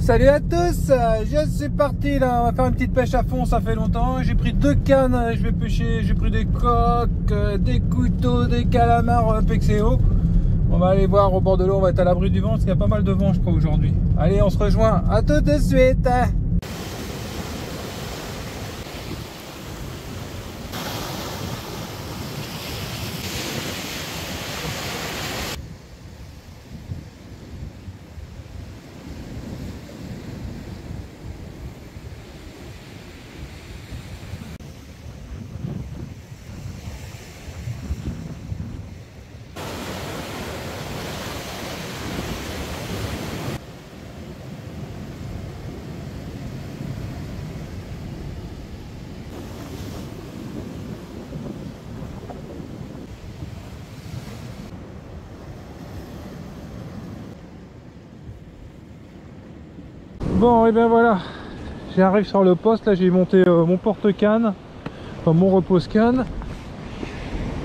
Salut à tous, je suis parti là, on va faire une petite pêche à fond, ça fait longtemps. J'ai pris 2 cannes, je vais pêcher, j'ai pris des coques, des couteaux, des calamars Pexeo. On va aller voir au bord de l'eau, on va être à l'abri du vent parce qu'il y a pas mal de vent je crois aujourd'hui. Allez, on se rejoint, à tout de suite. Bon, et bien voilà, j'arrive sur le poste, là j'ai monté mon porte-canne, enfin mon repose-canne.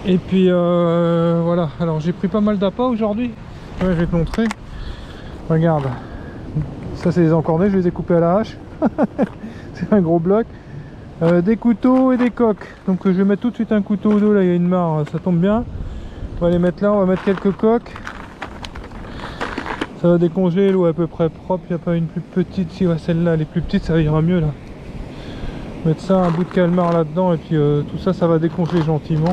Et puis voilà, alors j'ai pris pas mal d'appâts aujourd'hui, ouais, je vais te montrer. Regarde, ça c'est les encornets, je les ai coupés à la hache. C'est un gros bloc. Des couteaux et des coques, donc je vais mettre tout de suite un couteau d'eau, là il y a une mare, ça tombe bien. On va les mettre là, on va mettre quelques coques. Ça va décongeler, l'eau est à peu près propre, il n'y a pas une plus petite, si ouais, celle-là elle est plus petite, ça ira mieux là. Mettre ça, un bout de calmar là-dedans et puis tout ça, ça va décongeler gentiment.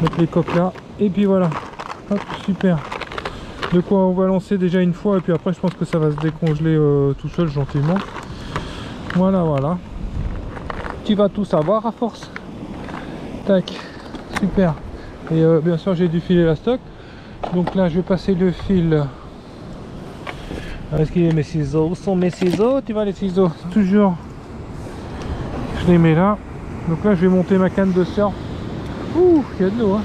Mettre les coques là, et puis voilà, hop, super. De quoi on va lancer déjà une fois et puis après je pense que ça va se décongeler tout seul gentiment. Voilà, voilà. Tu vas tout savoir à force. Tac, super. Et bien sûr j'ai du fil élastoc. Donc là je vais passer le fil. Est-ce qu'il est mes ciseaux? Où sont mes ciseaux? Tu vois les ciseaux? Toujours. Je les mets là. Donc là je vais monter ma canne de surf. Ouh, il y a de l'eau hein.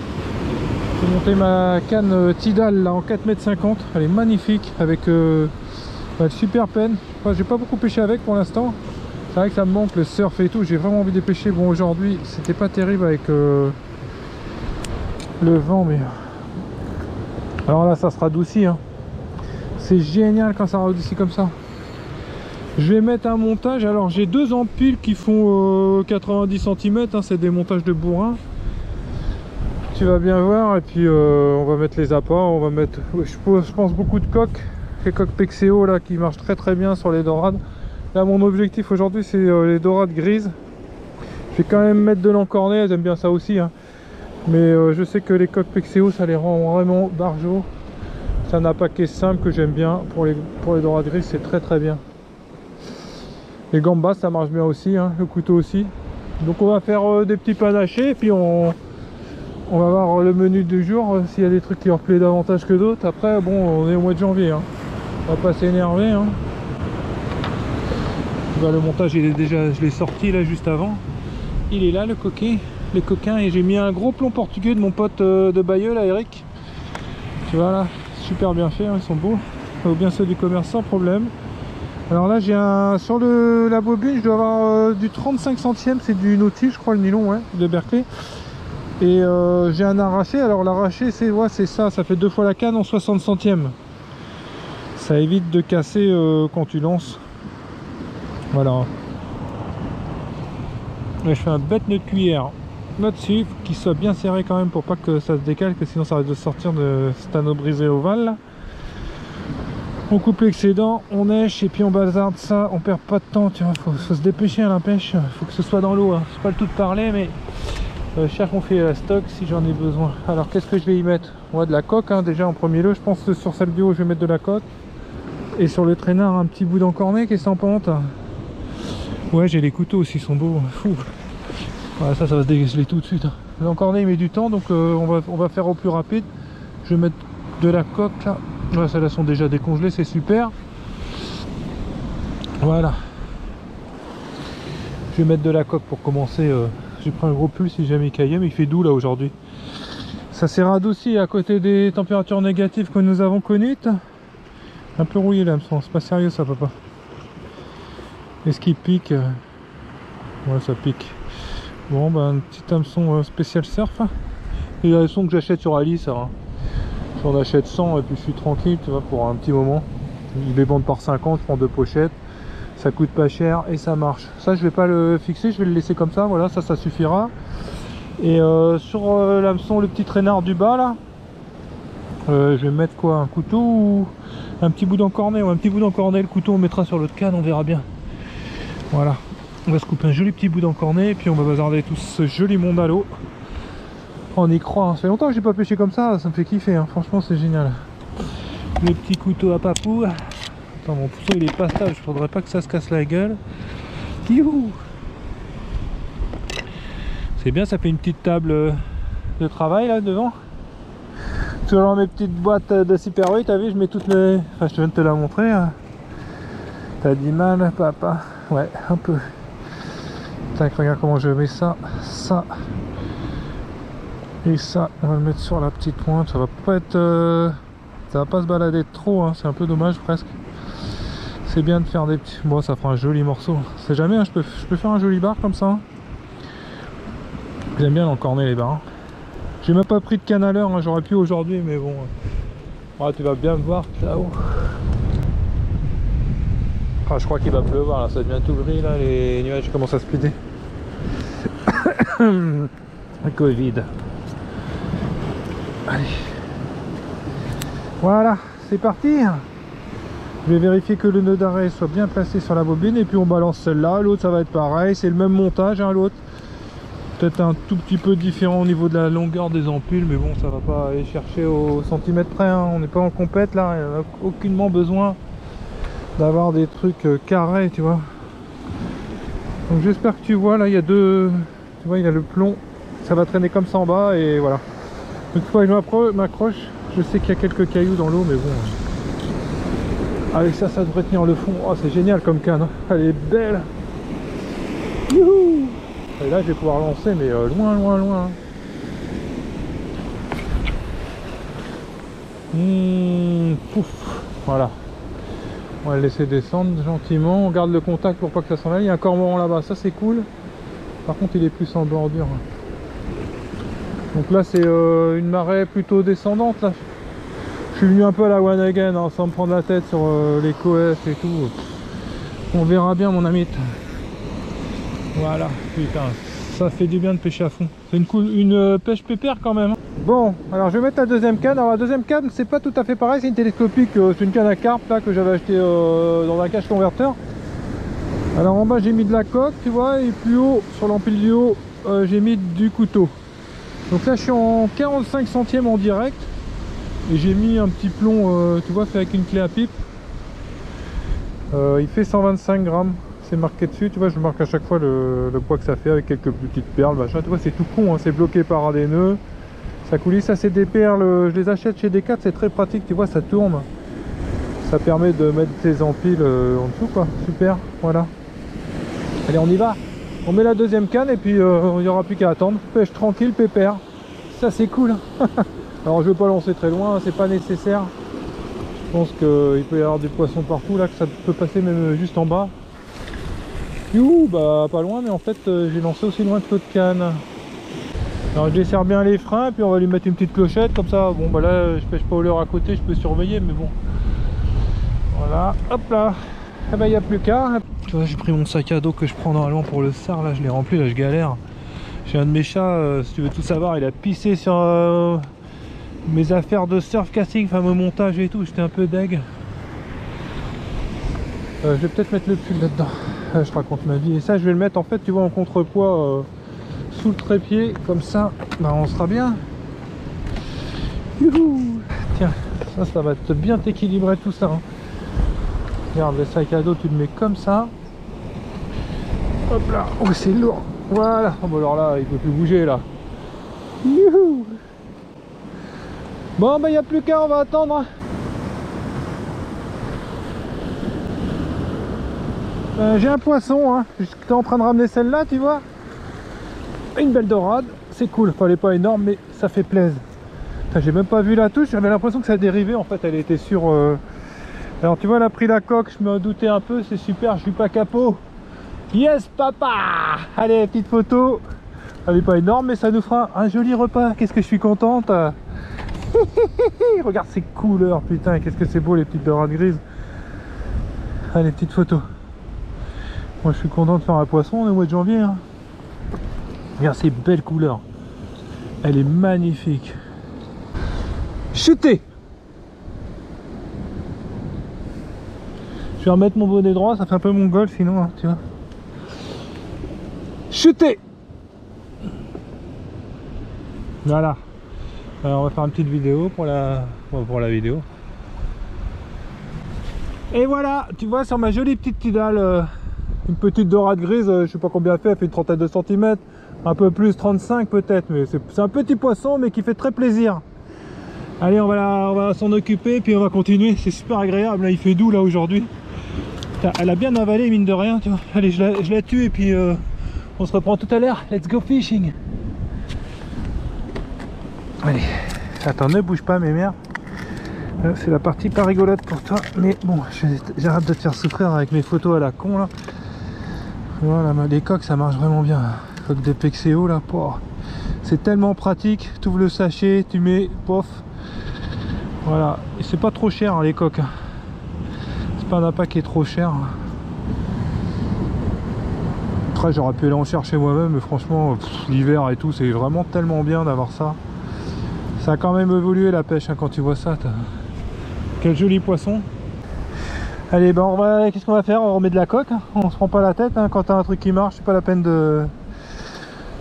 Je vais monter ma canne Tidal là en 4,50 m. Elle est magnifique avec super peine. Enfin, j'ai pas beaucoup pêché avec pour l'instant. C'est vrai que ça me manque le surf et tout. J'ai vraiment envie de pêcher. Bon aujourd'hui c'était pas terrible avec le vent, mais alors là ça sera adouci hein. C'est génial quand ça radoucit comme ça. Je vais mettre un montage. Alors j'ai 2 empiles qui font 90 cm hein, c'est des montages de bourrin. Tu vas bien voir. Et puis on va mettre les appâts. On va mettre, je pense beaucoup de coques. Les coques Pexeo là qui marchent très bien sur les dorades. Là mon objectif aujourd'hui c'est les dorades grises. Je vais quand même mettre de l'encornet. Elles aiment bien ça aussi hein. Mais je sais que les coques Pexeo ça les rend vraiment barjots. C'est un appât simple que j'aime bien pour les dorades grises, c'est très bien. Les gambas ça marche bien aussi hein, le couteau aussi. Donc on va faire des petits panachés et puis on va voir le menu du jour s'il y a des trucs qui leur plaît davantage que d'autres. Après bon on est au mois de janvier hein. On va pas s'énerver hein. Le montage il est déjà, je l'ai sorti là juste avant. Il est là le coquet, les coquins, et j'ai mis un gros plomb portugais de mon pote de Bayeux là, Eric. Tu vois là, super bien fait hein, ils sont beaux. Ou bien ceux du commerce sans problème. Alors là j'ai un sur la bobine, je dois avoir du 35 centièmes, c'est du Nautilus je crois, le nylon ouais, de Berkeley. Et j'ai un arraché. Alors l'arraché c'est ouais, c'est ça fait 2 fois la canne en 60 centièmes. Ça évite de casser quand tu lances. Voilà. Là, je fais un bête nœud de cuillère là-dessus, qu'il soit bien serré quand même pour pas que ça se décale, que sinon ça risque de sortir de cet anneau brisé ovale là. On coupe l'excédent, on nèche et puis on bazarde ça, on perd pas de temps, tu vois, faut se dépêcher à la pêche, faut que ce soit dans l'eau hein. C'est pas le tout de parler mais je cherche mon fil élastoc si j'en ai besoin. Alors qu'est-ce que je vais y mettre? Ouais, de la coque hein, déjà en premier lieu, je pense que sur celle du haut je vais mettre de la coque. Et sur le traînard un petit bout d'encornet qui est sans pente. Ouais, j'ai les couteaux aussi, ils sont beaux. Ouais, ça va se dégeler tout de suite. L'encornet il met du temps, donc on va faire au plus rapide. Je vais mettre de la coque là. Ouais, celles-là sont déjà décongelées, c'est super. Voilà. Je vais mettre de la coque pour commencer. J'ai pris un gros pull si jamais il caillait, mais il fait doux là aujourd'hui. Ça s'est radouci à côté des températures négatives que nous avons connues. Un peu rouillé là, c'est pas sérieux ça papa. Est-ce qu'il pique? Ouais ça pique. Bon bah un petit hameçon spécial surf. Et les hameçons que j'achète sur Ali ça. Hein. J'en achète 100 et puis je suis tranquille tu vois pour un petit moment. Ils les vendent par 50, je prends 2 pochettes. Ça coûte pas cher et ça marche. Ça je vais pas le fixer, je vais le laisser comme ça, voilà, ça suffira. Et sur l'hameçon, le petit traînard du bas là, je vais mettre quoi, un couteau ou un petit bout d'encornet, ou un petit bout d'encornet. Le couteau on mettra sur l'autre canne, on verra bien. Voilà, on va se couper un joli petit bout d'encornet et puis on va bazarder tout ce joli monde à l'eau. On y croit, hein. Ça fait longtemps que j'ai pas pêché comme ça me fait kiffer, hein. Franchement c'est génial. Le petit couteau à papou. Attends, mon pousseau il est pas stable, je faudrait pas que ça se casse la gueule. Youhou! C'est bien, ça fait une petite table de travail là devant. Toujours dans mes petites boîtes de Super 8, t'as vu, je mets toutes les... Enfin, je viens de te la montrer. Hein. T'as dit mal, papa? Ouais, un peu. Tac, regarde comment je mets ça, ça. Et ça, on va le mettre sur la petite pointe. Ça va pas être... Ça va pas se balader trop, hein. C'est un peu dommage presque. C'est bien de faire des petits... Bon, ça fera un joli morceau. C'est jamais, hein, je peux faire un joli bar comme ça. J'aime bien l'encorner les bars. J'ai même pas pris de canne à l'heure, hein. J'aurais pu aujourd'hui, mais bon. Ouais, tu vas bien me voir là-haut. Ah, je crois qu'il va pleuvoir là, ça devient tout gris là, les nuages commencent à se splitter. Le Covid. Allez. Voilà, c'est parti. Je vais vérifier que le nœud d'arrêt soit bien placé sur la bobine et puis on balance celle-là. L'autre ça va être pareil, c'est le même montage hein, l'autre. Peut-être un tout petit peu différent au niveau de la longueur des ampules, mais bon ça va pas aller chercher au centimètre près, hein. On n'est pas en compète là, il n'y a aucunement besoin d'avoir des trucs carrés, tu vois. Donc j'espère que tu vois, là il y a deux, tu vois il y a le plomb, ça va traîner comme ça en bas et voilà. Une fois que je m'accroche, je sais qu'il y a quelques cailloux dans l'eau, mais bon. Avec ça, ça devrait tenir le fond. Oh, c'est génial comme canne, hein. Elle est belle. Youhou! Et là, je vais pouvoir lancer, mais loin, loin, loin. Pouf! Voilà. On va le laisser descendre gentiment. On garde le contact pour pas que ça s'en aille. Il y a un cormoran là-bas, ça c'est cool. Par contre, il est plus en bordure. Donc là, c'est une marée plutôt descendante là. Je suis venu un peu à la one again, hein, sans me prendre la tête sur les coefs et tout. On verra bien mon ami. Voilà, putain, ça fait du bien de pêcher à fond. C'est une pêche pépère quand même. Bon, alors je vais mettre la deuxième canne. Alors la deuxième canne, c'est pas tout à fait pareil, c'est une télescopique, c'est une canne à carpe là que j'avais acheté dans un cache converteur. Alors en bas j'ai mis de la coque, tu vois, et plus haut, sur l'empile du haut, j'ai mis du couteau. Donc là je suis en 45 centièmes en direct. Et j'ai mis un petit plomb, tu vois, fait avec une clé à pipe. Il fait 125 grammes, c'est marqué dessus, tu vois, je marque à chaque fois le poids que ça fait avec quelques petites perles, machin, tu vois, c'est tout con, hein, c'est bloqué par des nœuds. Ça coulisse, ça c'est des perles, je les achète chez Decat, c'est très pratique, tu vois, ça tourne. Ça permet de mettre tes empiles en dessous, quoi, super, voilà. Allez, on y va. On met la deuxième canne et puis il n'y aura plus qu'à attendre. Pêche tranquille, pépère. Ça c'est cool. Alors je ne vais pas lancer très loin, c'est pas nécessaire. Je pense qu'il peut y avoir des poissons partout là, que ça peut passer même juste en bas. Youhou, bah pas loin, mais en fait j'ai lancé aussi loin que l'autre canne. Alors je desserre bien les freins et puis on va lui mettre une petite clochette comme ça. Bon bah là je pêche pas au leurre à côté, je peux surveiller, mais bon. Voilà, hop là. Eh ben il n'y a plus qu'à. Tu vois, j'ai pris mon sac à dos que je prends normalement pour le sard, là je l'ai rempli, là je galère. J'ai un de mes chats, si tu veux tout savoir, il a pissé sur mes affaires de surf casting, fameux montage et tout, j'étais un peu deg. Je vais peut-être mettre le pull là-dedans, je te raconte ma vie. Et ça je vais le mettre en fait, tu vois, en contrepoids sous le trépied, comme ça, bah, on sera bien. Youhou. Tiens, ça va te bien t'équilibrer tout ça. Hein. Regarde, le sac à dos, tu le mets comme ça. Hop là, oh c'est lourd. Voilà, oh, bah alors là, il peut plus bouger là. Youhou. Bon, bah il n'y a plus qu'à, on va attendre. J'ai un poisson, hein. J'étais en train de ramener celle-là, tu vois. Une belle dorade, c'est cool. Enfin, elle est pas énorme, mais ça fait plaisir. J'ai même pas vu la touche, j'avais l'impression que ça dérivait. En fait, elle était sur. Alors, tu vois, elle a pris la coque, je me doutais un peu, c'est super, je suis pas capot. Yes, papa! Allez, petite photo. Elle est pas énorme, mais ça nous fera un joli repas. Qu'est-ce que je suis contente. Regarde ces couleurs, putain, qu'est-ce que c'est beau les petites dorades grises. Allez, petite photo. Moi je suis content de faire un poisson, on est au mois de janvier hein. Regarde ces belles couleurs. Elle est magnifique. Chutez. Je vais remettre mon bonnet droit, ça fait un peu mongol sinon, hein, tu vois. Chutez. Voilà. Alors on va faire une petite vidéo pour la vidéo. Et voilà, tu vois sur ma jolie petite tidale, une petite dorade grise, je sais pas combien elle fait une trentaine de centimètres, un peu plus, 35 peut-être, mais c'est un petit poisson mais qui fait très plaisir. Allez, on va s'en occuper puis on va continuer, c'est super agréable, là, il fait doux là aujourd'hui. Elle a bien avalé mine de rien, tu vois. Allez, je la tue et puis on se reprend tout à l'heure. Let's go fishing. Allez, attends, ne bouge pas mes mères. C'est la partie pas rigolote pour toi, mais bon, j'arrête de te faire souffrir avec mes photos à la con là. Voilà, les coques ça marche vraiment bien. Coque de Pexeo là, c'est tellement pratique. Tu ouvres le sachet, tu mets, pof. Voilà, et c'est pas trop cher hein, les coques. C'est pas un appât qui est trop cher. Après j'aurais pu aller en chercher moi-même, mais franchement l'hiver et tout, c'est vraiment tellement bien d'avoir ça. Ça a quand même évolué la pêche hein, quand tu vois ça. Quel joli poisson. Allez, ben qu'est-ce qu'on va faire? On remet de la coque, hein. On se prend pas la tête hein. Quand t'as un truc qui marche, c'est pas la peine de...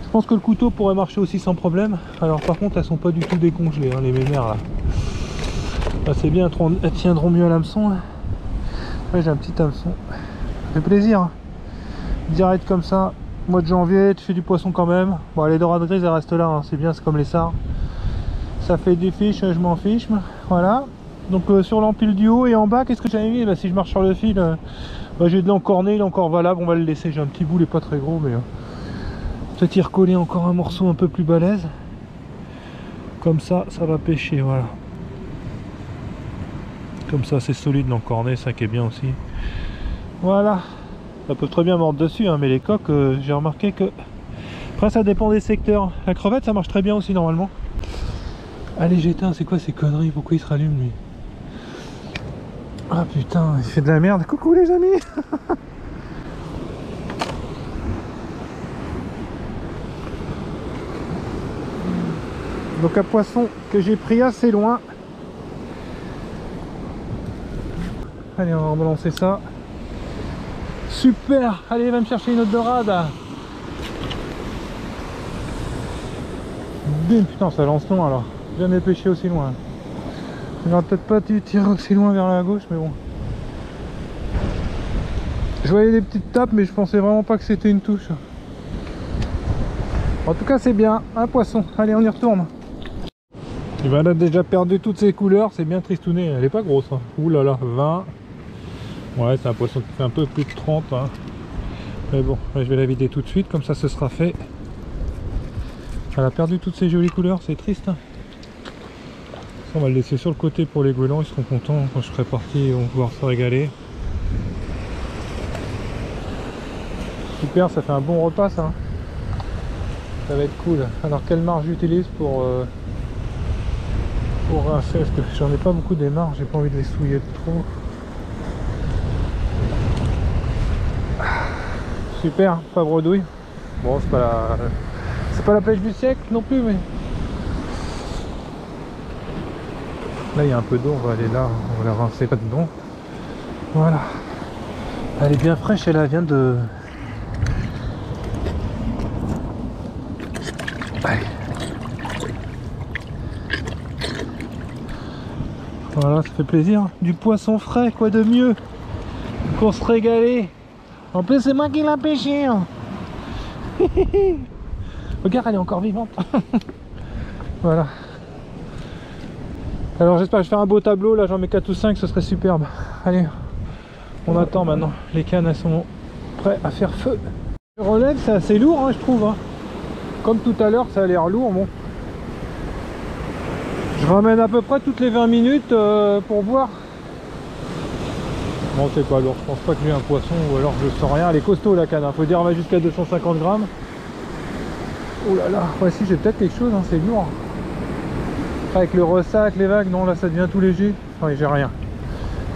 Je pense que le couteau pourrait marcher aussi sans problème. Alors par contre elles sont pas du tout décongelées hein, les mémères là. Là c'est bien, elles tiendront mieux à l'hameçon. Ouais, j'ai un petit hameçon. Ça fait plaisir hein. Direct comme ça, mois de janvier, tu fais du poisson quand même. Bon, les dorades grises elles restent là hein. C'est bien, c'est comme les sards. Ça fait du fiche, je m'en fiche. Voilà. Donc sur l'empile du haut et en bas, qu'est-ce que j'avais mis? Bah, si je marche sur le fil, j'ai de l'encorné, il est encore valable, on va le laisser. J'ai un petit bout, il est pas très gros, mais peut-être y recoller encore un morceau un peu plus balèze. Comme ça, ça va pêcher, voilà. Comme ça, c'est solide l'encorné, ça qui est bien aussi. Voilà. Ça peut très bien mordre dessus, hein, mais les coques, j'ai remarqué que... Après, ça dépend des secteurs. La crevette, ça marche très bien aussi normalement. Allez, j'éteins, c'est quoi ces conneries? Pourquoi il se rallume lui? Ah putain, il fait de la merde. Coucou les amis. Donc un poisson que j'ai pris assez loin. Allez, on va rebalancer ça. Super. Allez, va me chercher une autre dorade. Bim, putain, ça lance loin alors. Jamais pêché aussi loin. J'aurais peut-être pas dû tirer aussi loin vers la gauche, mais bon. Je voyais des petites tapes, mais je pensais vraiment pas que c'était une touche. En tout cas, c'est bien, un poisson. Allez, on y retourne. Et ben, elle a déjà perdu toutes ses couleurs, c'est bien tristouné. Elle est pas grosse. Hein. Ouh là là, 20. Ouais, c'est un poisson qui fait un peu plus de 30. Hein. Mais bon, je vais la vider tout de suite, comme ça ce sera fait. Elle a perdu toutes ses jolies couleurs, c'est triste. Hein. On va le laisser sur le côté pour les goélands, ils seront contents quand je serai parti, ils vont pouvoir se régaler. Super, ça fait un bon repas ça. Ça va être cool. Alors quelle marge j'utilise pour rincer? Parce que j'en ai pas beaucoup des marges, j'ai pas envie de les souiller de trop. Super, pas bredouille. Bon, c'est pas la pêche du siècle non plus, mais là il y a un peu d'eau, on va aller là, on va la rincer là-dedans. Voilà. Elle est bien fraîche, elle vient de... Allez. Voilà, ça fait plaisir. Du poisson frais, quoi de mieux pour se régaler. En plus, c'est moi qui l'ai pêché. Hein. Regarde, elle est encore vivante. Voilà. Alors j'espère que je vais faire un beau tableau. Là, j'en mets 4 ou 5, ce serait superbe. Allez, on attend maintenant. Les cannes, elles sont prêtes à faire feu. Le relève, c'est assez lourd, hein, je trouve. Hein. Comme tout à l'heure, ça a l'air lourd. Bon. Je ramène à peu près toutes les 20 minutes pour voir. Non, c'est pas lourd, je pense pas que j'ai un poisson ou alors je sens rien. Elle est costaud la canne, hein. Faut dire elle va jusqu'à 250 grammes. Oh là là, ouais, si j'ai peut-être quelque chose, hein, c'est lourd. Avec le ressac, les vagues, non là ça devient tout léger. Ouais, j'ai rien.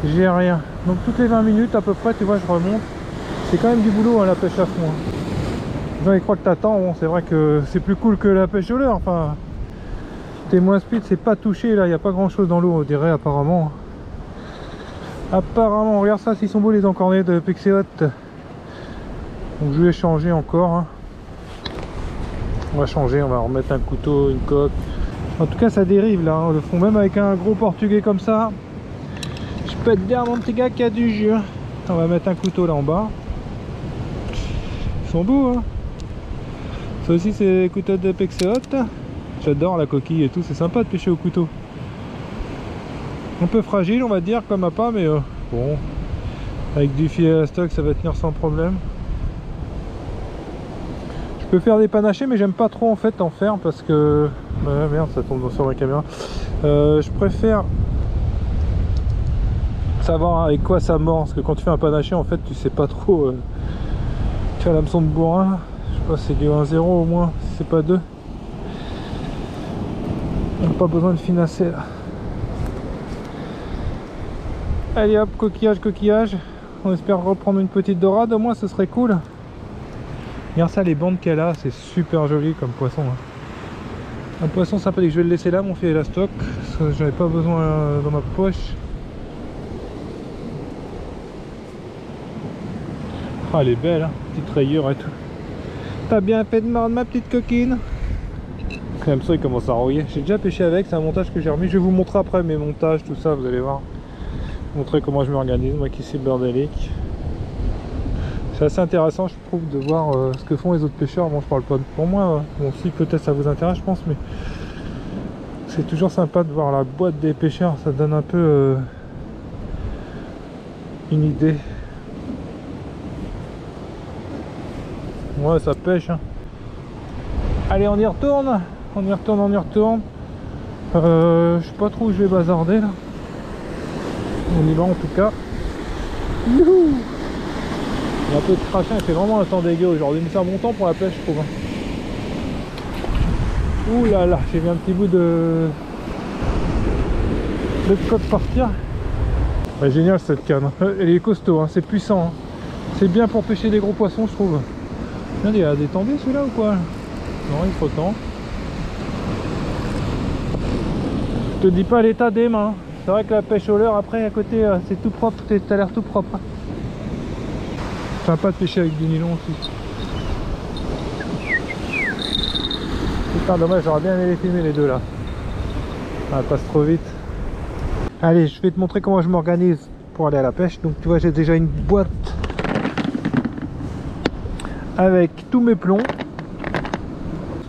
j'ai rien. Donc toutes les 20 minutes à peu près, tu vois, je remonte. C'est quand même du boulot hein, la pêche à fond. Les gens ils croient que t'attends, bon c'est vrai que c'est plus cool que la pêche au leurre. Enfin, t'es moins speed, c'est pas touché là, il n'y a pas grand chose dans l'eau, on dirait apparemment. Apparemment, regarde ça, s'ils sont beaux les encornés de Pexeot. Donc je vais changer encore. Hein. On va changer, on va remettre un couteau, une coque. En tout cas ça dérive là, hein, le fond, même avec un gros portugais comme ça. Je peux te dire mon petit gars qui a du jus. On va mettre un couteau là en bas. Ils sont beaux hein. Ça aussi c'est des couteaux de Pexeot. J'adore la coquille et tout, c'est sympa de pêcher au couteau. Un peu fragile on va dire comme appât, mais bon, avec du filet à stock ça va tenir sans problème. Je peux faire des panachés mais j'aime pas trop en fait en faire parce que... merde, ça tombe sur ma caméra. Je préfère savoir avec quoi ça mord, parce que quand tu fais un panaché en fait tu sais pas trop. Tu as l'hameçon de bourrin, je sais pas, c'est du 1-0 au moins, si c'est pas 2. On n'a pas besoin de finasser là. Allez hop, coquillage, coquillage. On espère reprendre une petite dorade, au moins ce serait cool. Regarde ça, les bandes qu'elle a, c'est super joli comme poisson. Hein. Un poisson sympathique, je vais le laisser là, mon fil élastoc, parce que j'en ai pas besoin dans ma poche. Ah, elle est belle, hein, petite rayure et tout. T'as bien fait de mordre ma petite coquine. Comme ça, il commence à rouiller. J'ai déjà pêché avec, c'est un montage que j'ai remis. Je vais vous montrer après mes montages, tout ça, vous allez voir. Montrer comment je m'organise, moi qui suis bordélique. C'est assez intéressant je trouve de voir ce que font les autres pêcheurs. Bon je parle pas pour moi, bon si peut-être ça vous intéresse je pense, mais c'est toujours sympa de voir la boîte des pêcheurs, ça donne un peu une idée. Ouais ça pêche hein. Allez on y retourne, on y retourne, on y retourne. Je sais pas trop où je vais bazarder là. On y va en tout cas. Youhou! Il y a un peu de crachin, il fait vraiment un temps dégueu aujourd'hui, mais c'est un bon temps pour la pêche je trouve. Ouh là là, j'ai vu un petit bout de côte partir. Ouais, génial cette canne, elle est costaud, hein. C'est puissant. Hein. C'est bien pour pêcher des gros poissons je trouve. Regardez, il a détendu celui-là ou quoi? Non, il faut tant. Je te dis pas l'état des mains. C'est vrai que la pêche au leurre après à côté c'est tout propre, t'as l'air tout propre. Sympa de pêcher avec du nylon aussi. Putain dommage, j'aurais bien aimé les filmer les deux là. Ah, elle passe trop vite. Allez, je vais te montrer comment je m'organise pour aller à la pêche. Donc tu vois j'ai déjà une boîte avec tous mes plombs.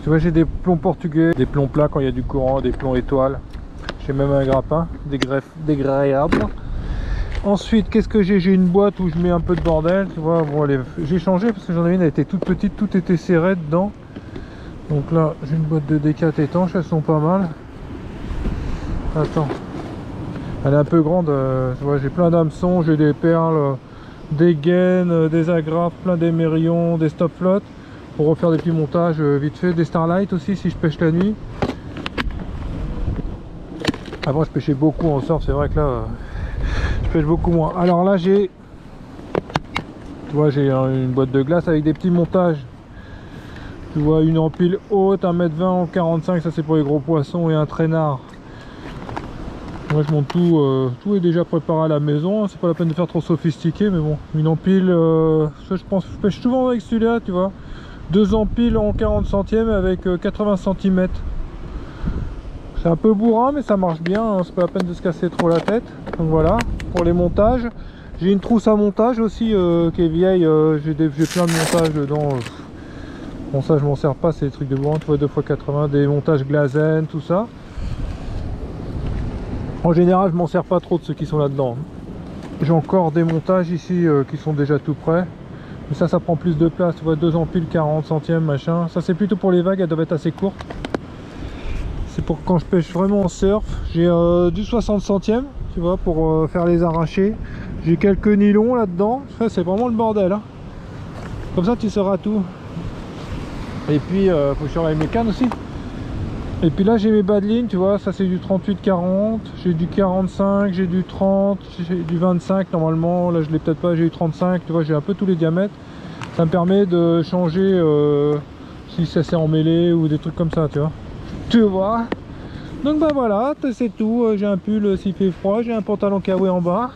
Tu vois j'ai des plombs portugais, des plombs plats quand il y a du courant, des plombs étoiles. J'ai même un grappin, des greffes dégrayables. Ensuite, qu'est-ce que j'ai? J'ai une boîte où je mets un peu de bordel, tu vois. Bon, j'ai changé parce que j'en avais une, elle était toute petite, tout était serré dedans. Donc là, j'ai une boîte de D4 étanche, elles sont pas mal. Attends, elle est un peu grande, tu vois, j'ai plein d'hameçons, j'ai des perles, des gaines, des agrafes, plein d'émérillons, des stop flottes pour refaire des petits montages vite fait, des starlight aussi si je pêche la nuit. Avant, je pêchais beaucoup en surf, c'est vrai que là. Je pêche beaucoup moins. Alors là j'ai, tu vois, j'ai une boîte de glace avec des petits montages. Tu vois une empile haute, 1,20 m en 45, ça c'est pour les gros poissons, et un traînard. Moi je monte tout, tout est déjà préparé à la maison, c'est pas la peine de faire trop sophistiqué, mais bon, une empile, ça je pense, je pêche souvent avec celui-là, tu vois. 2 empiles en 40 centièmes avec 80 cm. C'est un peu bourrin mais ça marche bien, hein. C'est pas la peine de se casser trop la tête. Donc voilà, pour les montages. J'ai une trousse à montage aussi qui est vieille, j'ai plein de montages dedans. Bon ça je m'en sers pas, c'est des trucs de bourrin, tu vois 2x80, des montages Glazen, tout ça. En général je m'en sers pas trop de ceux qui sont là dedans. J'ai encore des montages ici qui sont déjà tout prêts. Mais ça prend plus de place, tu vois 2 empiles 40 centièmes machin. Ça c'est plutôt pour les vagues, elles doivent être assez courtes. C'est pour quand je pêche vraiment en surf. J'ai du 60 centièmes, tu vois, pour faire les arrachés. J'ai quelques nylons là-dedans. C'est vraiment le bordel. Hein. Comme ça, tu sauras tout. Et puis, faut que je surveille mes cannes aussi. Et puis là j'ai mes bas de ligne, tu vois, ça c'est du 38-40, j'ai du 45, j'ai du 30, j'ai du 25 normalement, là je l'ai peut-être pas, j'ai eu 35, tu vois, j'ai un peu tous les diamètres. Ça me permet de changer si ça s'est emmêlé ou des trucs comme ça, tu vois. Tu vois. Donc bah voilà, c'est tout, j'ai un pull s'il fait froid, j'ai un pantalon kawaii en bas.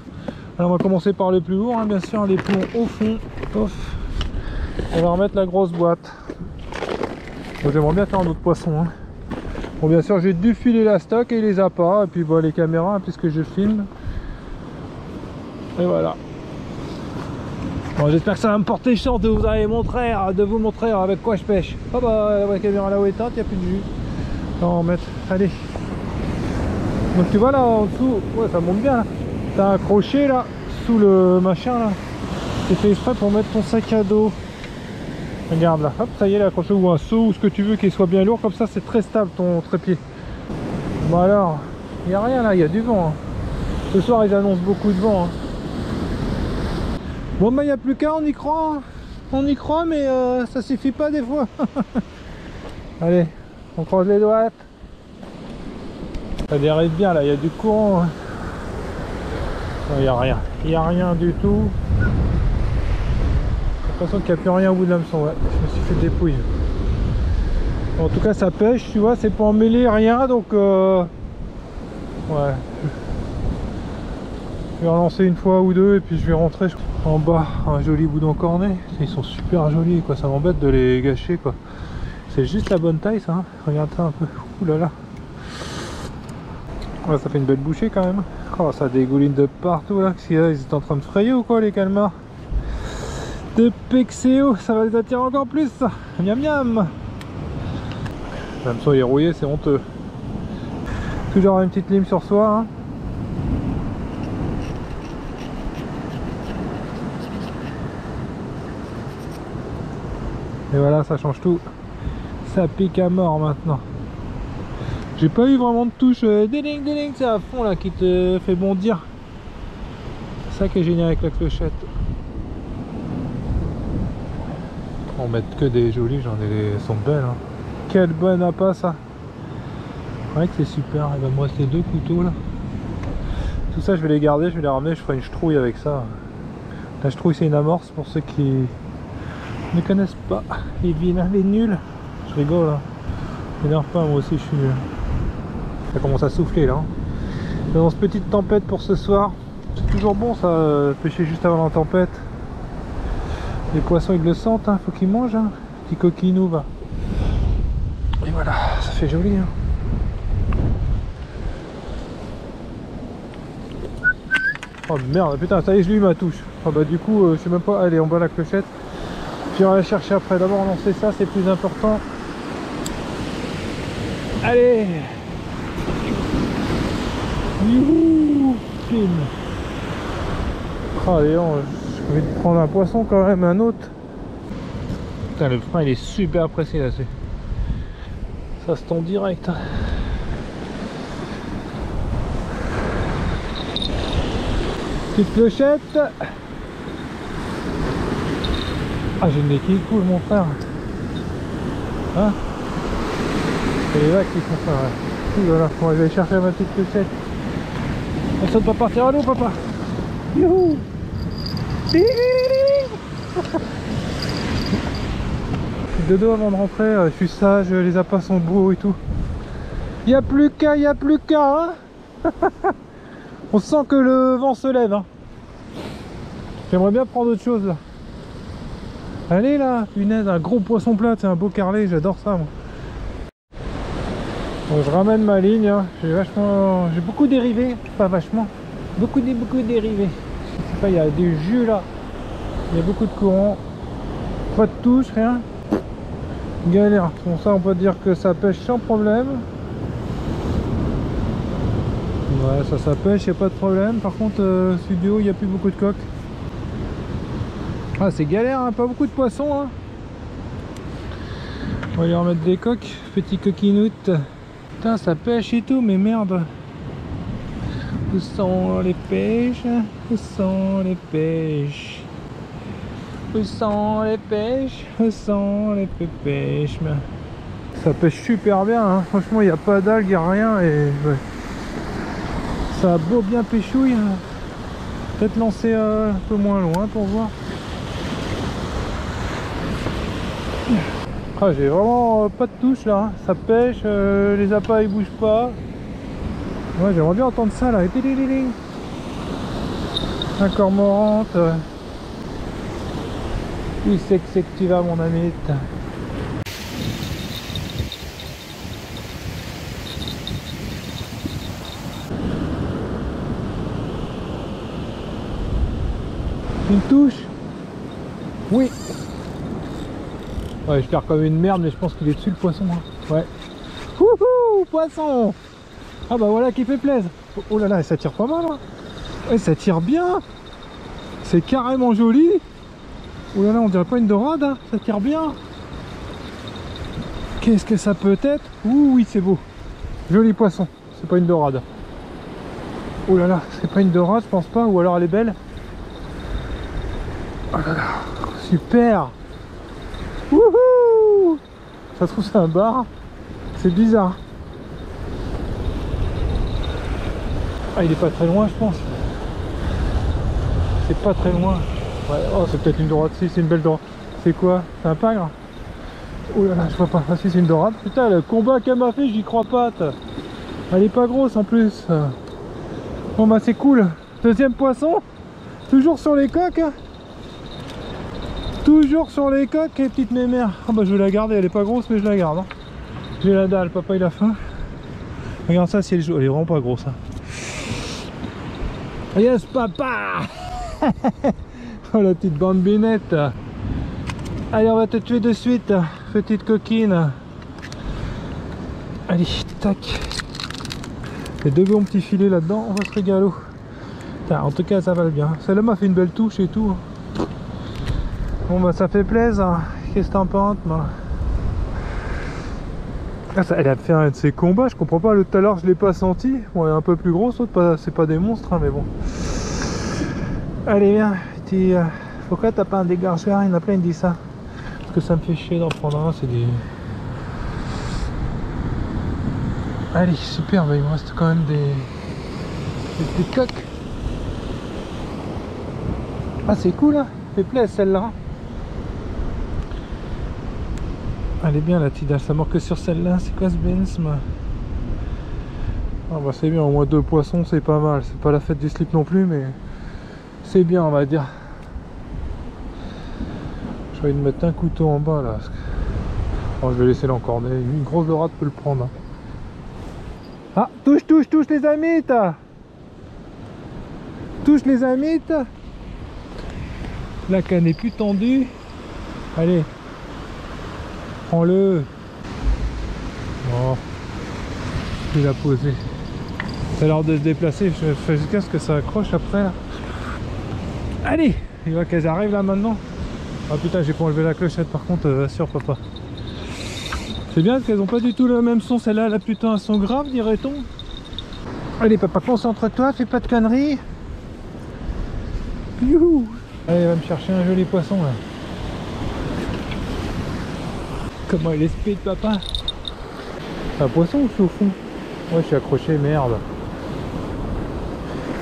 Alors on va commencer par le plus lourd, hein, bien sûr, les plombs au fond. Ouf. On va remettre la grosse boîte. Bon, j'aimerais bien faire un autre poisson, hein. Bon, bien sûr j'ai du fil élastoc et les appâts, et puis bon, les caméras, hein, puisque je filme. Et voilà. Bon, j'espère que ça va me porter chance de vous montrer avec quoi je pêche. Ah bah la caméra là-haut éteinte, il n'y a plus de jus. On va en mettre, allez. Donc tu vois là en dessous, ouais ça monte bien là. T'as un crochet là, sous le machin là. C'est fait exprès pour mettre ton sac à dos. Regarde là, hop, ça y est, l'accroché ou un seau ou ce que tu veux qu'il soit bien lourd, comme ça c'est très stable ton trépied. Bon alors, il n'y a rien là, il y a du vent, hein. Ce soir ils annoncent beaucoup de vent, hein. Bon bah il n'y a plus qu'à, on y croit, hein. On y croit mais ça suffit pas des fois. Allez, on croise les doigts. Ça dérive bien là, il y a du courant, hein. Il n'y a rien, il n'y a rien du tout. J'ai l'impression qu'il n'y a plus rien au bout de l'hameçon, ouais. Je me suis fait dépouille. En tout cas ça pêche, tu vois, c'est pas emmêlé, rien, donc ouais. Je vais relancer une fois ou deux et puis je vais rentrer en bas. Un joli boudin cornet, ils sont super jolis quoi, ça m'embête de les gâcher quoi. C'est juste la bonne taille ça, hein. Regarde ça un peu, ouh là là. Ouais, ça fait une belle bouchée quand même. Oh, ça dégouline de partout là, ils étaient en train de frayer ou quoi les calmars? De Pexéo, ça va les attirer encore plus ça. Miam miam. L'hameçon est rouillé, c'est honteux. Toujours une petite lime sur soi, hein. Et voilà, ça change tout. Ça pique à mort maintenant. J'ai pas eu vraiment de touche déling déling, c'est à fond là qui te fait bondir. C'est ça qui est génial avec la clochette. On met que des jolies, j'en ai, elles sont belles, hein. Quelle bonne appât ça. Ouais que c'est super, il va me rester 2 couteaux là. Tout ça je vais les garder, je vais les ramener, je ferai une chetrouille avec ça. La chetrouille c'est une amorce pour ceux qui ne connaissent pas. Les vilains, les nuls. Je rigole là. M'énerve pas, moi aussi je suis nul. Ça commence à souffler là, hein. Dans cette petite tempête pour ce soir. C'est toujours bon ça, pêcher juste avant la tempête. Les poissons ils le sentent, hein. Faut qu'ils mangent, hein. Petit coquinou va. Et voilà, ça fait joli, hein. Oh merde, putain, ça y est, je lui ma touche. Ah bah du coup, je sais même pas, allez, on bat la clochette. Puis on va la chercher après. D'abord lancer ça, c'est plus important. Allez. Youhou, film. Ah allez, je vais prendre un poisson quand même, un autre. Putain, le frein il est super pressé là, ça se tombe direct, hein. Petite clochette. Ah, j'ai le nez qui coule mon frère. Hein? C'est les vagues qui font ça, ouais. Ouh là là, bon, je vais aller chercher ma petite clochette. On saute pas partir à l'eau, papa. Youhou. Je suis de dos avant de rentrer, je suis sage, les appâts sont beaux et tout. Y'a plus qu'à, hein. On sent que le vent se lève, hein. J'aimerais bien prendre autre chose là. Allez là, punaise, un gros poisson plat, c'est un beau carlet, j'adore ça moi. Bon, je ramène ma ligne, hein. J'ai beaucoup dérivé, pas vachement, beaucoup dérivé. Je sais pas, il y a des jus là, il y a beaucoup de courant, pas de touche, rien. Galère, bon ça on peut dire que ça pêche sans problème. Ouais, ça pêche, il n'y a pas de problème. Par contre, studio, il n'y a plus beaucoup de coques. Ah, c'est galère, hein, pas beaucoup de poissons, hein. On va aller remettre des coques, petits coquinoutes. Putain, ça pêche et tout, mais merde. Où sont les pêches? Où sont les pêches? Où sont les pêches? Où sont les pêches? Ça pêche super bien, hein. Franchement il n'y a pas d'algues, il n'y a rien et ouais. Ça a beau bien pêchouille. Hein. Peut-être lancer un peu moins loin pour voir. Ah, j'ai vraiment pas de touche là, hein. Ça pêche, les appâts ils bougent pas. Ouais, j'aimerais bien entendre ça là. Un cormorante. Où c'est que tu vas mon ami? Une touche? Oui. Ouais, je perds comme une merde, mais je pense qu'il est dessus le poisson. Hein. Ouais. Wouhou, poisson! Ah bah voilà qui fait plaisir. Oh là là, ça tire pas mal. Hein. Ouais, ça tire bien. C'est carrément joli. Oh là là, on dirait pas une dorade. Hein. Ça tire bien. Qu'est-ce que ça peut être? Ouh oui, c'est beau. Joli poisson. C'est pas une dorade. Oh là là, c'est pas une dorade, je pense pas. Ou alors elle est belle. Oh là là, super. Wouhou! Ça se trouve c'est un bar. C'est bizarre. Ah, il est pas très loin, je pense. C'est pas très loin. Ouais, oh, c'est peut-être une dorade. Si, c'est une belle dorade. C'est quoi? C'est un pingre? Oh là là, je vois pas. Ah si, c'est une dorade. Putain, le combat qu'elle m'a fait, j'y crois pas. Elle est pas grosse en plus. Bon bah c'est cool. Deuxième poisson. Toujours sur les coques. Toujours sur les coques, les petites mémères. Ah bah je vais la garder, elle est pas grosse mais je la garde. Hein. J'ai la dalle, papa il a faim. Regarde ça si elle joue, elle est vraiment pas grosse. Hein. Yes papa. Oh la petite bambinette. Allez on va te tuer de suite, petite coquine. Allez, tac. Les deux bons petits filets là-dedans, on va se régaler. En tout cas ça va bien. Celle-là m'a fait une belle touche et tout. Bon bah ça fait plaisir. Qu'est-ce que t'en penses moi? Ah, ça, elle a fait un de ses combats, je comprends pas. Tout à l'heure je l'ai pas senti. Bon elle est un peu plus grosse, c'est pas des monstres hein, mais bon. Allez viens, pourquoi t'as pas un dégorgeur? Il y en a plein qui disent ça. Parce que ça me fait chier d'en prendre un, c'est des... Allez super, bah, il me reste quand même des coques. Ah c'est cool hein, fait plaisir celle-là. Elle est bien la Tidal, ça manque que sur celle-là. C'est quoi ce Benz? Ah bah c'est bien, au moins 2 poissons c'est pas mal. C'est pas la fête du slip non plus mais c'est bien on va dire. J'ai envie de mettre un couteau en bas là. Bon, je vais laisser l'encorner, une grosse dorade peut le prendre. Ah, touche les amites. Touche les amites. La canne est plus tendue. Allez. Prends-le. Oh. Il a posé. C'est l'heure de se déplacer. Je fais jusqu'à ce que ça accroche après là. Allez. Il va qu'elles arrivent là maintenant. Ah putain j'ai pas enlevé la clochette par contre, assure papa. C'est bien parce qu'elles ont pas du tout le même son. Celle-là elle a plutôt un son grave dirait-on. Allez papa, concentre-toi, fais pas de conneries. Youhou. Allez va me chercher un joli poisson là. Comment il est speed papa? C'est un poisson ou je suis au fond? Ouais je suis accroché, merde.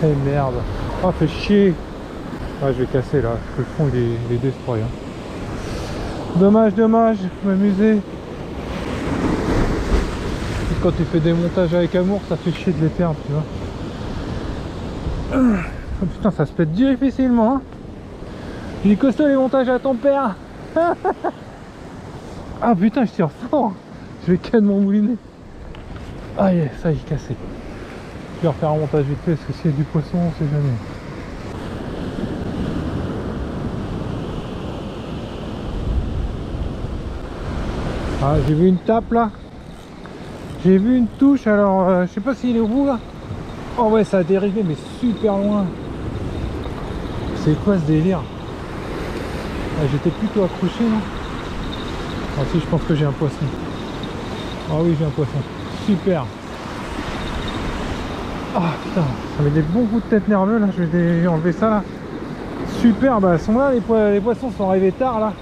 Eh merde. Oh fait chier. Ah je vais casser là, parce que le fond il est destroy. Hein. Dommage, dommage, m'amuser. Quand tu fais des montages avec amour, ça fait chier de les perdre, tu vois. Oh putain, ça se pète difficilement. Hein. Il est costaud les montages à ton père. Ah putain, je tire fort. Je vais ken mon moulinet. Ah yeah, ça y est, cassé. Je vais refaire un montage vite fait, parce que s'il y a du poisson, on sait jamais. Ah, j'ai vu une tape là. J'ai vu une touche, alors je sais pas s'il est au bout là. Oh ouais, ça a dérivé, mais super loin. C'est quoi ce délire? Ah, j'étais plutôt accroché là. Ah si, je pense que j'ai un poisson. Ah oui, j'ai un poisson. Super. Ah putain, ça met des bons coups de tête nerveux là. Je vais enlever ça là. Super, bah elles sont là, les poissons sont arrivés tard là.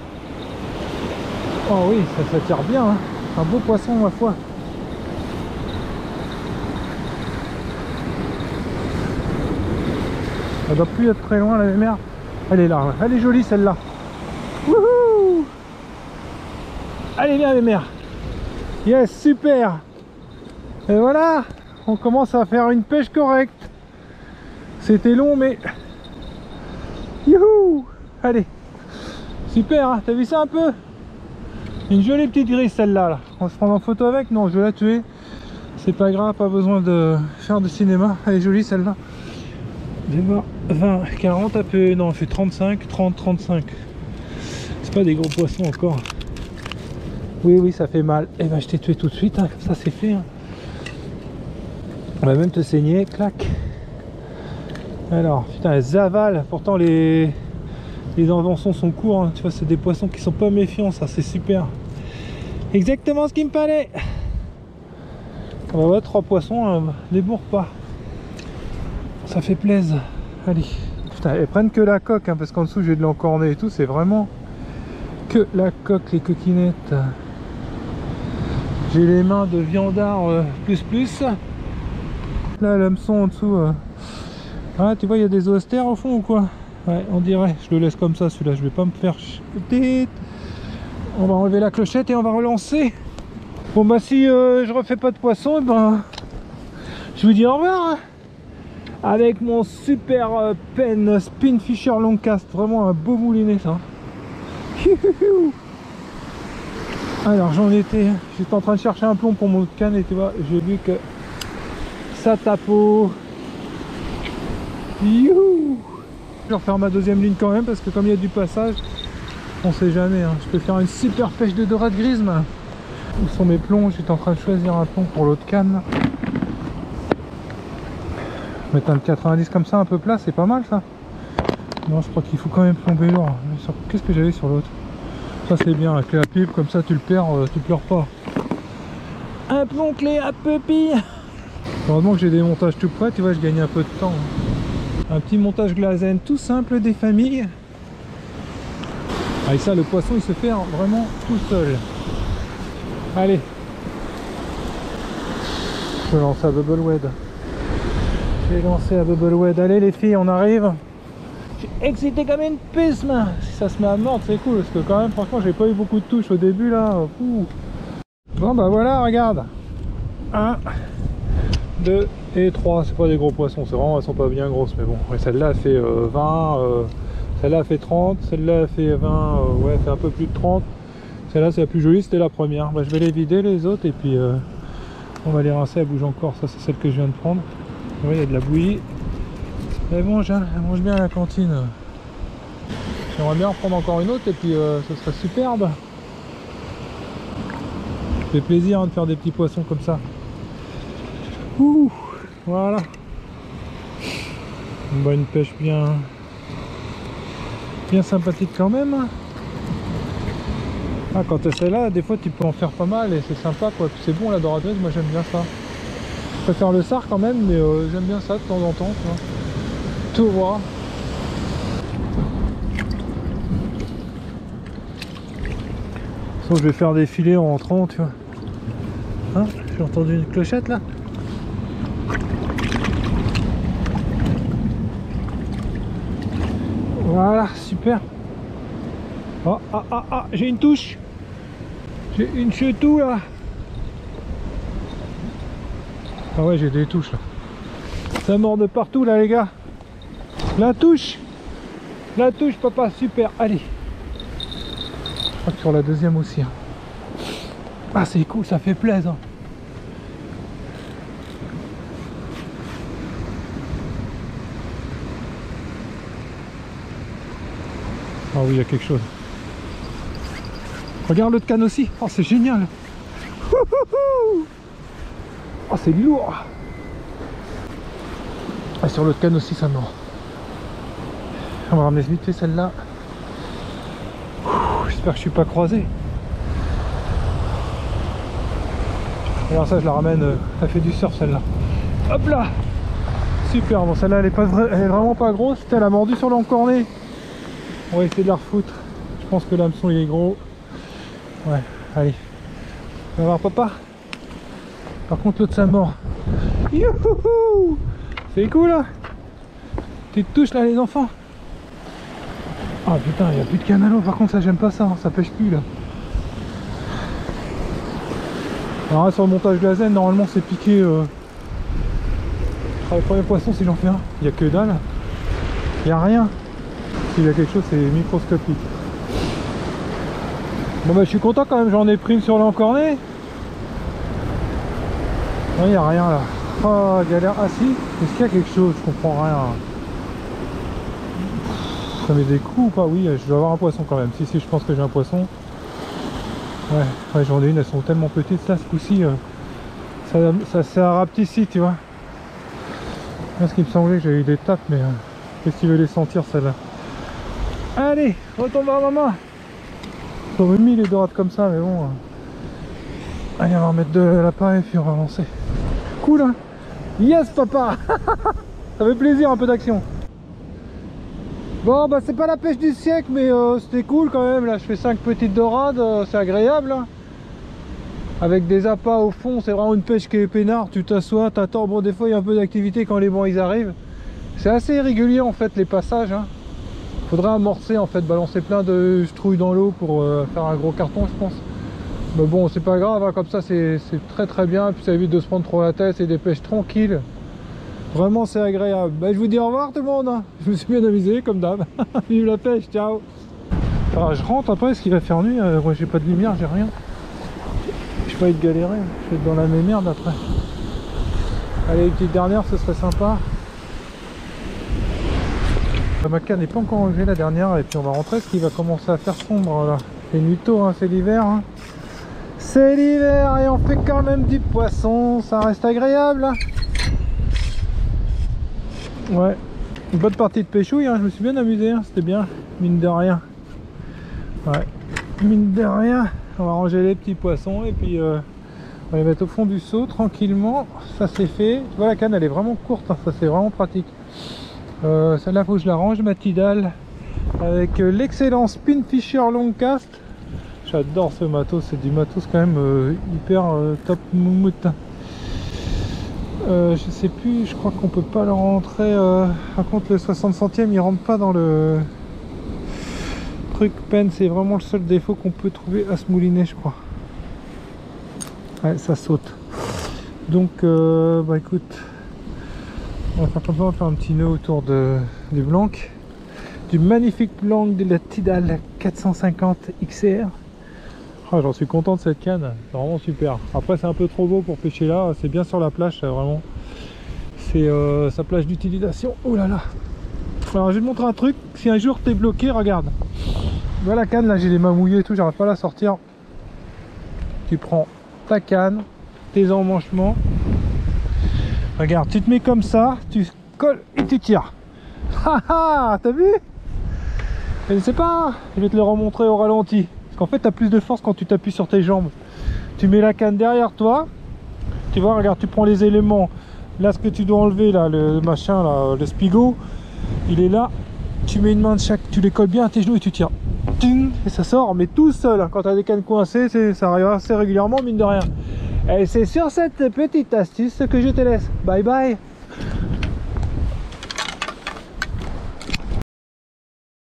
Oh oui, ça tire bien hein. Un beau poisson, ma foi. Elle doit plus être très loin, la mer. Elle est là, elle est jolie celle-là. Wouhou! Allez, viens, les mers. Yes, super. Et voilà, on commence à faire une pêche correcte. C'était long, mais... Youhou! Allez. Super, hein, t'as vu ça un peu? Une jolie petite grille celle-là. Là. On va se prendre en photo avec? Non, je vais la tuer. C'est pas grave, pas besoin de faire de cinéma. Elle est jolie celle-là. Je vais voir 20, 40 un peu. Non, elle fait 35, 30, 35. C'est pas des gros poissons encore. Oui, oui, ça fait mal. Et ben je t'ai tué tout de suite, hein. Comme ça c'est fait. Hein. On va même te saigner, clac. Alors, putain, elles avalent. Pourtant les inventions sont courts, hein. Tu vois, c'est des poissons qui sont pas méfiants, ça c'est super. Exactement ce qu'il me fallait. On va voir 3 poissons, hein, les bourre pas. Ça fait plaisir. Allez. Putain, elles prennent que la coque, hein, parce qu'en dessous j'ai de l'encorné et tout, c'est vraiment que la coque, les coquinettes. J'ai les mains de viandard plus. Là, l'hameçon en dessous. Ah, tu vois, il y a des austères au fond ou quoi? Ouais, on dirait. Je le laisse comme ça, celui-là. Je vais pas me faire chuter. On va enlever la clochette et on va relancer. Bon, bah, si je refais pas de poisson, ben, je vous dis au revoir. Hein. Avec mon super pen Spin Fisher Longcast. Vraiment un beau moulinet, ça. Alors, j'étais en train de chercher un plomb pour mon canne et tu vois, j'ai vu que ça tapeau. Youhou! Je vais refaire ma deuxième ligne quand même parce que comme il y a du passage, on sait jamais. Hein. Je peux faire une super pêche de dorade grise. Où sont mes plombs? J'étais en train de choisir un plomb pour l'autre canne. Mettre un de 90 comme ça un peu plat, c'est pas mal ça. Non, je crois qu'il faut quand même plomber lourd. Qu'est-ce que j'avais sur l'autre? Ça c'est bien, la clé à pipe, comme ça tu le perds, tu pleures pas. Un plomb clé à pupille. Heureusement que j'ai des montages tout prêts, tu vois, je gagne un peu de temps. Un petit montage glazen tout simple des familles. Ah, et ça, le poisson il se fait vraiment tout seul. Allez. Je vais lancer à Bubble Wed. J'ai lancé à Bubble Wed. Allez les filles, on arrive. J'ai excité comme une puce, man. Si ça se met à mordre, c'est cool parce que quand même, franchement, j'ai pas eu beaucoup de touches au début là. Ouh. Bon bah voilà, regarde. 1, 2 et 3. C'est pas des gros poissons, c'est vraiment, elles sont pas bien grosses, mais bon. Celle-là elle fait 20, celle-là elle fait 30, celle-là elle fait 20, ouais, elle fait un peu plus de 30. Celle-là c'est la plus jolie, c'était la première. Bah, je vais les vider les autres et puis on va les rincer, elles bougent encore. Ça c'est celle que je viens de prendre. Oui, il y a de la bouillie. Elle mange bien à la cantine. J'aimerais bien en prendre encore une autre et puis ce serait superbe. Ça fait plaisir hein, de faire des petits poissons comme ça. Ouh, voilà. Une pêche bien sympathique quand même. Ah, quand tu essaies là, des fois tu peux en faire pas mal et c'est sympa quoi. Puis c'est bon la doradeuse, moi j'aime bien ça. Je préfère le sard quand même, mais j'aime bien ça de temps en temps. Tu vois. Tout voir. Je vais faire des filets en rentrant, tu vois. Hein, j'ai entendu une clochette là. Voilà, super. Oh, j'ai une touche. J'ai une chetou là. Ah ouais, j'ai des touches là. Ça mord de partout là les gars. La touche, papa, super, allez. Je crois que sur la deuxième aussi. Hein. Ah c'est cool, ça fait plaisir. Ah oui, il y a quelque chose. Regarde l'autre canne aussi. Oh c'est génial. Oh c'est lourd. Ah, sur l'autre canne aussi ça mord. On va ramener vite fait celle-là. J'espère que je suis pas croisé. Alors ça je la ramène, elle fait du surf celle-là. Hop là. Super, bon celle-là elle est vraiment pas grosse. Elle a mordu sur l'encorné. On va essayer de la refoutre. Je pense que l'hameçon il est gros. Ouais, allez. On va voir papa. Par contre l'autre ça mord. Youhou! C'est cool là. Tu te touches là les enfants. Ah putain, il n'y a plus de canne à l'eau, par contre ça j'aime pas ça, hein. Ça pêche plus là. Alors là sur le montage de la zen, normalement c'est piqué le premier poisson si j'en fais un. Il n'y a que dalle. Il n'y a rien. S'il y a quelque chose c'est microscopique. Bon bah je suis content quand même, j'en ai pris une sur l'encorné. Non il n'y a rien là. Oh galère. Ah si, est-ce qu'il y a quelque chose? Je comprends rien. Ça met des coups ou pas? Oui, je dois avoir un poisson quand même. Si je pense que j'ai un poisson. Ouais, j'en ai une, elles sont tellement petites là ce coup-ci. Ça s'est rapetissi, tu vois. Là, ce qui me semblait que j'avais eu des tapes, mais qu'est-ce qu'il veut les sentir celle-là? Allez, retourne vers maman. J'aurais mis les dorades comme ça, mais bon. Allez, on va remettre de l'appareil et puis on va lancer. Cool, hein? Yes, papa. Ça fait plaisir, un peu d'action. Bon, bah c'est pas la pêche du siècle, mais c'était cool quand même. Là, je fais 5 petites dorades, c'est agréable. Hein. Avec des appâts au fond, c'est vraiment une pêche qui est peinard. Tu t'assois, t'attends. Bon, des fois, il y a un peu d'activité quand les bancs ils arrivent. C'est assez irrégulier en fait, les passages. Hein. Faudrait amorcer en fait, balancer plein de trouilles dans l'eau pour faire un gros carton, je pense. Mais bon, c'est pas grave, hein. Comme ça, c'est très bien. Puis ça évite de se prendre trop la tête, c'est des pêches tranquilles. Vraiment c'est agréable. Bah, je vous dis au revoir tout le monde. Hein. Je me suis bien amusé comme d'hab. Vive la pêche, ciao. Alors, je rentre après, est-ce qu'il va faire nuit? Moi j'ai pas de lumière, j'ai rien. Je vais pas être galéré, je vais être dans la même merde après. Allez, une petite dernière, ce serait sympa. Ma canne n'est pas encore enlevée la dernière et puis on va rentrer parce qu'il va commencer à faire sombre là. C'est nuit tôt, hein, c'est l'hiver. Hein. C'est l'hiver et on fait quand même du poisson, ça reste agréable. Hein. Ouais, une bonne partie de pêchouille, hein. Je me suis bien amusé, hein. C'était bien, mine de rien. Ouais, mine de rien, on va ranger les petits poissons et puis on va les mettre au fond du seau tranquillement. Ça c'est fait. Tu vois la canne elle est vraiment courte, hein. Ça c'est vraiment pratique. Celle-là faut que je la range, ma Tidal avec l'excellent Spinfisher Long Cast. J'adore ce matos, c'est du matos quand même hyper top moumoute. Je sais plus, je crois qu'on peut pas le rentrer. Par contre, le 60 centièmes il rentre pas dans le truc pen. C'est vraiment le seul défaut qu'on peut trouver à ce moulinet, je crois. Ouais, ça saute. Donc, bah écoute, on va faire comme ça, on va faire un petit nœud autour du blanc, du magnifique blanc de la Tidal 450 XR. Oh, j'en suis content de cette canne, c'est vraiment super. Après c'est un peu trop beau pour pêcher là, c'est bien sur la plage, vraiment. C'est sa plage d'utilisation. Oh là là. Alors je vais te montrer un truc, si un jour t'es bloqué, regarde. Voilà la canne, là j'ai les mains mouillées et tout, j'arrive pas à la sortir. Tu prends ta canne, tes emmanchements. Regarde, tu te mets comme ça, tu colles et tu tires. Haha, t'as vu? Je sais pas, je vais te le remontrer au ralenti. En fait tu as plus de force quand tu t'appuies sur tes jambes. Tu mets la canne derrière toi, tu vois, regarde, tu prends les éléments. Là ce que tu dois enlever là, le machin là, le spigot, il est là. Tu mets une main de chaque, tu les colles bien à tes genoux et tu tires. Et ça sort, mais tout seul. Quand tu as des cannes coincées, ça arrive assez régulièrement, mine de rien. Et c'est sur cette petite astuce que je te laisse. Bye bye.